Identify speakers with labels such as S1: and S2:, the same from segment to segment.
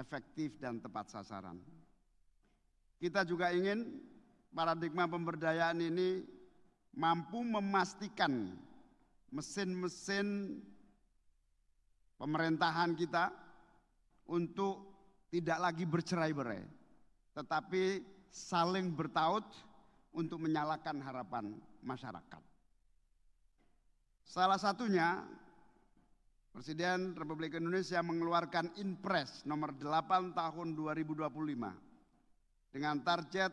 S1: efektif dan tepat sasaran. Kita juga ingin paradigma pemberdayaan ini mampu memastikan mesin-mesin pemerintahan kita untuk tidak lagi bercerai-berai, tetapi saling bertaut untuk menyalakan harapan masyarakat. Salah satunya, Presiden Republik Indonesia mengeluarkan Inpres nomor 8 tahun 2025 dengan target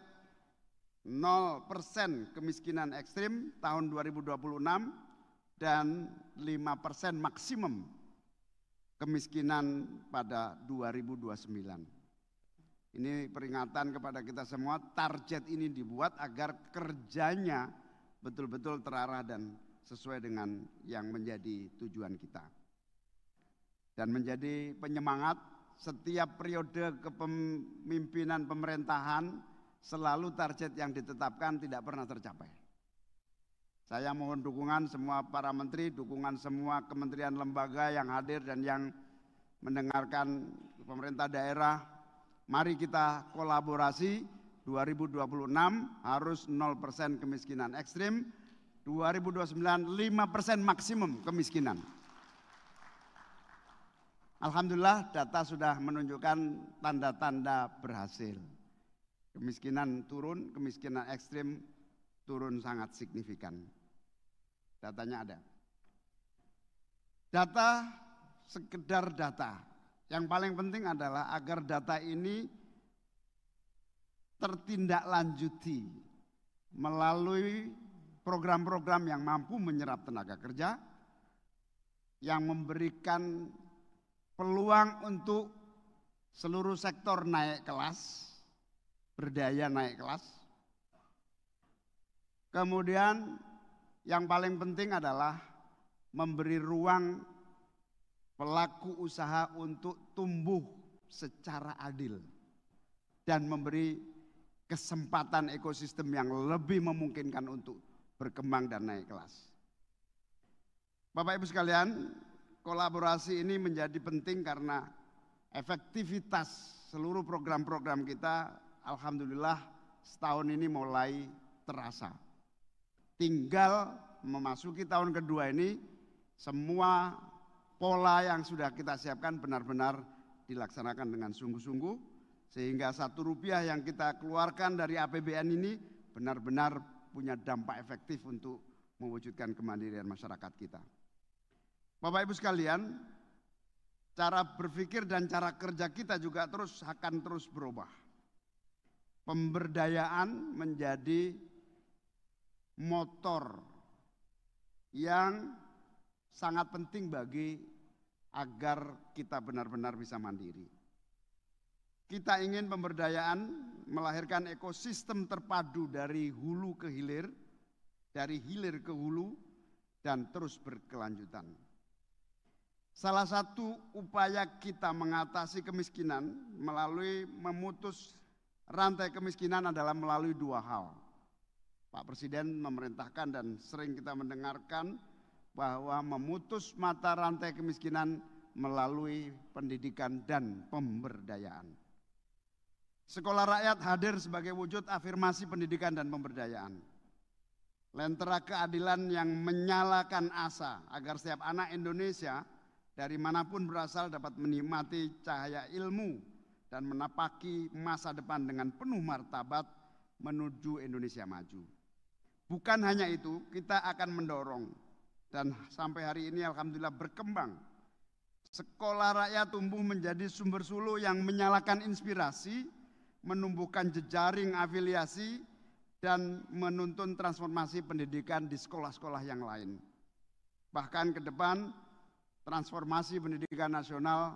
S1: 0% kemiskinan ekstrim tahun 2026 dan 5% maksimum kemiskinan pada 2029. Ini peringatan kepada kita semua, target ini dibuat agar kerjanya betul-betul terarah dan sesuai dengan yang menjadi tujuan kita. Dan menjadi penyemangat setiap periode kepemimpinan pemerintahan selalu target yang ditetapkan tidak pernah tercapai. Saya mohon dukungan semua para menteri, dukungan semua kementerian lembaga yang hadir dan yang mendengarkan pemerintah daerah. Mari kita kolaborasi, 2026 harus 0% kemiskinan ekstrim, 2029 5% maksimum kemiskinan. Alhamdulillah data sudah menunjukkan tanda-tanda berhasil. Kemiskinan turun, kemiskinan ekstrim turun sangat signifikan. Datanya ada. Data sekedar data. Yang paling penting adalah agar data ini tertindaklanjuti melalui program-program yang mampu menyerap tenaga kerja, yang memberikan peluang untuk seluruh sektor naik kelas, berdaya naik kelas. Kemudian yang paling penting adalah memberi ruang pelaku usaha untuk tumbuh secara adil dan memberi kesempatan ekosistem yang lebih memungkinkan untuk berkembang dan naik kelas. Bapak Ibu sekalian, kolaborasi ini menjadi penting karena efektivitas seluruh program-program kita alhamdulillah setahun ini mulai terasa. Tinggal memasuki tahun kedua ini semua pola yang sudah kita siapkan benar-benar dilaksanakan dengan sungguh-sungguh sehingga Rp1 yang kita keluarkan dari APBN ini benar-benar punya dampak efektif untuk mewujudkan kemandirian masyarakat kita. Bapak Ibu sekalian, cara berpikir dan cara kerja kita juga akan terus berubah. Pemberdayaan menjadi motor yang sangat penting bagi agar kita benar-benar bisa mandiri. Kita ingin pemberdayaan melahirkan ekosistem terpadu dari hulu ke hilir, dari hilir ke hulu, dan terus berkelanjutan. Salah satu upaya kita mengatasi kemiskinan melalui memutus rantai kemiskinan adalah melalui dua hal. Pak Presiden memerintahkan dan sering kita mendengarkan bahwa memutus mata rantai kemiskinan melalui pendidikan dan pemberdayaan. Sekolah rakyat hadir sebagai wujud afirmasi pendidikan dan pemberdayaan. Lentera keadilan yang menyalakan asa agar setiap anak Indonesia dari manapun berasal dapat menikmati cahaya ilmu dan menapaki masa depan dengan penuh martabat menuju Indonesia maju. Bukan hanya itu, kita akan mendorong dan sampai hari ini alhamdulillah berkembang. Sekolah rakyat tumbuh menjadi sumber suluh yang menyalakan inspirasi, menumbuhkan jejaring afiliasi, dan menuntun transformasi pendidikan di sekolah-sekolah yang lain. Bahkan ke depan, transformasi pendidikan nasional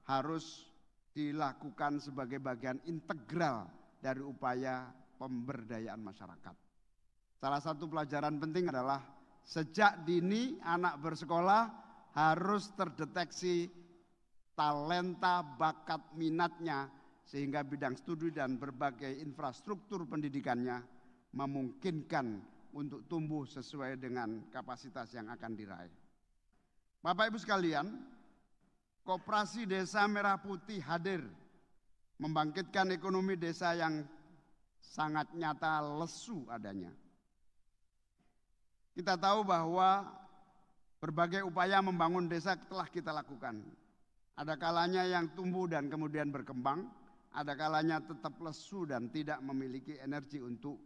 S1: harus dilakukan sebagai bagian integral dari upaya pemberdayaan masyarakat. Salah satu pelajaran penting adalah sejak dini anak bersekolah harus terdeteksi talenta, bakat, minatnya sehingga bidang studi dan berbagai infrastruktur pendidikannya memungkinkan untuk tumbuh sesuai dengan kapasitas yang akan diraih. Bapak Ibu sekalian, Koperasi Desa Merah Putih hadir membangkitkan ekonomi desa yang sangat nyata lesu adanya. Kita tahu bahwa berbagai upaya membangun desa telah kita lakukan. Ada kalanya yang tumbuh dan kemudian berkembang, ada kalanya tetap lesu dan tidak memiliki energi untuk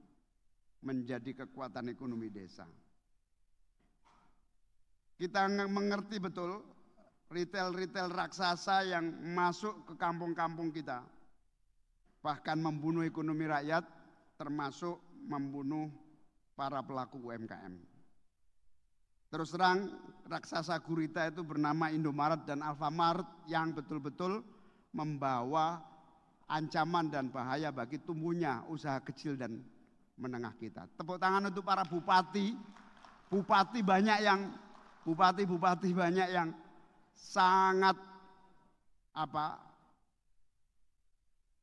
S1: menjadi kekuatan ekonomi desa. Kita mengerti betul retail raksasa yang masuk ke kampung-kampung kita, bahkan membunuh ekonomi rakyat, termasuk membunuh para pelaku UMKM. Terus terang, raksasa gurita itu bernama Indomaret dan Alfamart yang betul-betul membawa ancaman dan bahaya bagi tumbuhnya usaha kecil dan menengah kita. Tepuk tangan untuk para bupati, bupati banyak yang sangat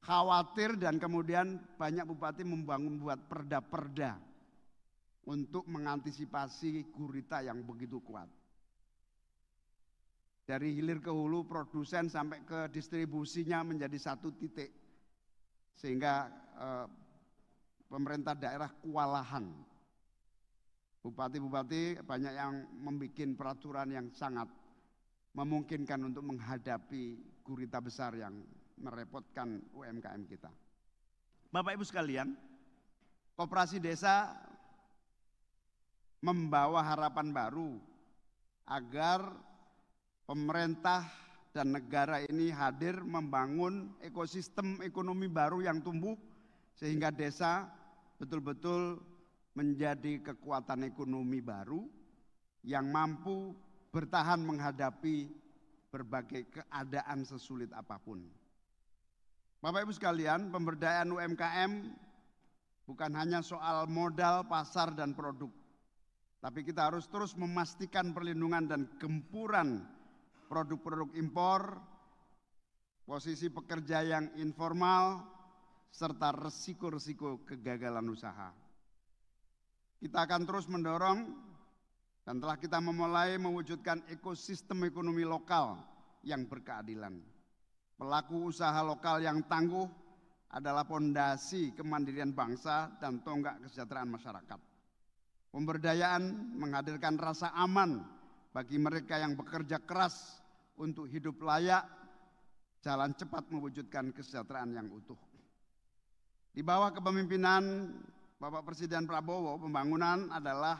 S1: khawatir dan kemudian banyak bupati membuat perda-perda untuk mengantisipasi gurita yang begitu kuat. Dari hilir ke hulu, produsen sampai ke distribusinya menjadi satu titik. Sehingga pemerintah daerah kewalahan. Bupati-bupati banyak yang membuat peraturan yang sangat memungkinkan untuk menghadapi gurita besar yang merepotkan UMKM kita. Bapak Ibu sekalian, koperasi desa membawa harapan baru agar pemerintah dan negara ini hadir membangun ekosistem ekonomi baru yang tumbuh sehingga desa betul-betul menjadi kekuatan ekonomi baru yang mampu bertahan menghadapi berbagai keadaan sesulit apapun. Bapak Ibu sekalian, pemberdayaan UMKM bukan hanya soal modal, pasar, dan produk. Tapi kita harus terus memastikan perlindungan dan gempuran produk-produk impor, posisi pekerja yang informal, serta resiko-resiko kegagalan usaha. Kita akan terus mendorong dan telah kita memulai mewujudkan ekosistem ekonomi lokal yang berkeadilan. Pelaku usaha lokal yang tangguh adalah pondasi kemandirian bangsa dan tonggak kesejahteraan masyarakat. Pemberdayaan menghadirkan rasa aman bagi mereka yang bekerja keras untuk hidup layak, jalan cepat mewujudkan kesejahteraan yang utuh. Di bawah kepemimpinan Bapak Presiden Prabowo, pembangunan adalah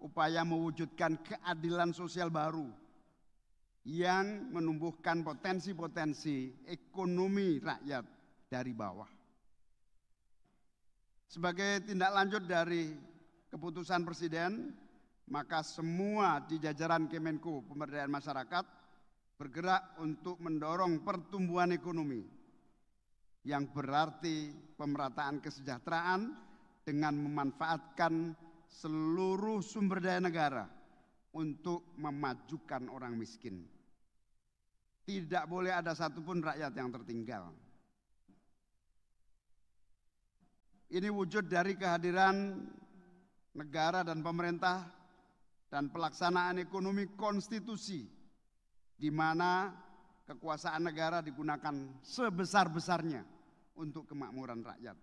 S1: upaya mewujudkan keadilan sosial baru yang menumbuhkan potensi-potensi ekonomi rakyat dari bawah. Sebagai tindak lanjut dari keputusan Presiden, maka semua di jajaran Kemenko Pemberdayaan Masyarakat bergerak untuk mendorong pertumbuhan ekonomi yang berarti pemerataan kesejahteraan dengan memanfaatkan seluruh sumber daya negara untuk memajukan orang miskin. Tidak boleh ada satupun rakyat yang tertinggal. Ini wujud dari kehadiran negara dan pemerintah dan pelaksanaan ekonomi konstitusi di mana kekuasaan negara digunakan sebesar-besarnya untuk kemakmuran rakyat.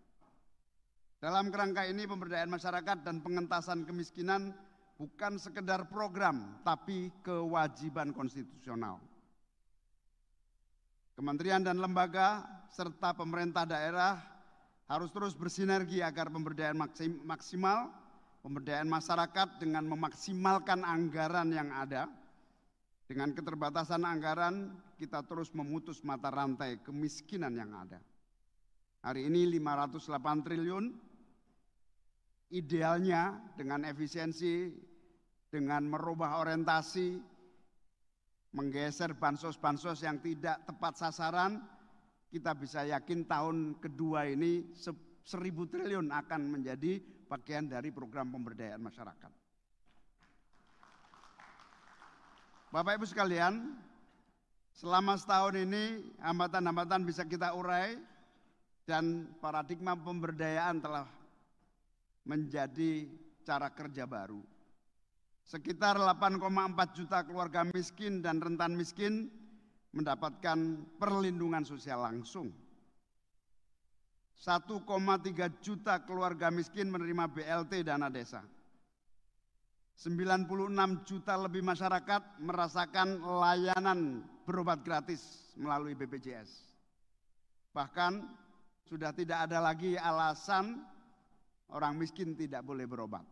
S1: Dalam kerangka ini pemberdayaan masyarakat dan pengentasan kemiskinan bukan sekedar program tapi kewajiban konstitusional. Kementerian dan lembaga serta pemerintah daerah harus terus bersinergi agar pemberdayaan maksimal, pemberdayaan masyarakat dengan memaksimalkan anggaran yang ada. Dengan keterbatasan anggaran, kita terus memutus mata rantai kemiskinan yang ada. Hari ini 508 triliun, idealnya dengan efisiensi, dengan merubah orientasi, menggeser bansos-bansos yang tidak tepat sasaran, kita bisa yakin tahun kedua ini 1.000 triliun akan menjadi bagian dari program pemberdayaan masyarakat. Bapak Ibu sekalian, selama setahun ini hambatan-hambatan bisa kita urai dan paradigma pemberdayaan telah menjadi cara kerja baru. Sekitar 8,4 juta keluarga miskin dan rentan miskin mendapatkan perlindungan sosial langsung. 1,3 juta keluarga miskin menerima BLT dana desa. 96 juta lebih masyarakat merasakan layanan berobat gratis melalui BPJS. Bahkan sudah tidak ada lagi alasan orang miskin tidak boleh berobat.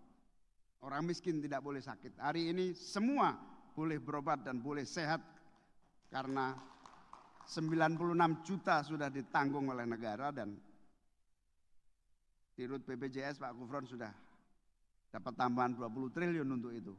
S1: Orang miskin tidak boleh sakit. Hari ini semua boleh berobat dan boleh sehat karena 96 juta sudah ditanggung oleh negara dan Dirut BPJS Pak Gufron sudah dapat tambahan 20 triliun untuk itu.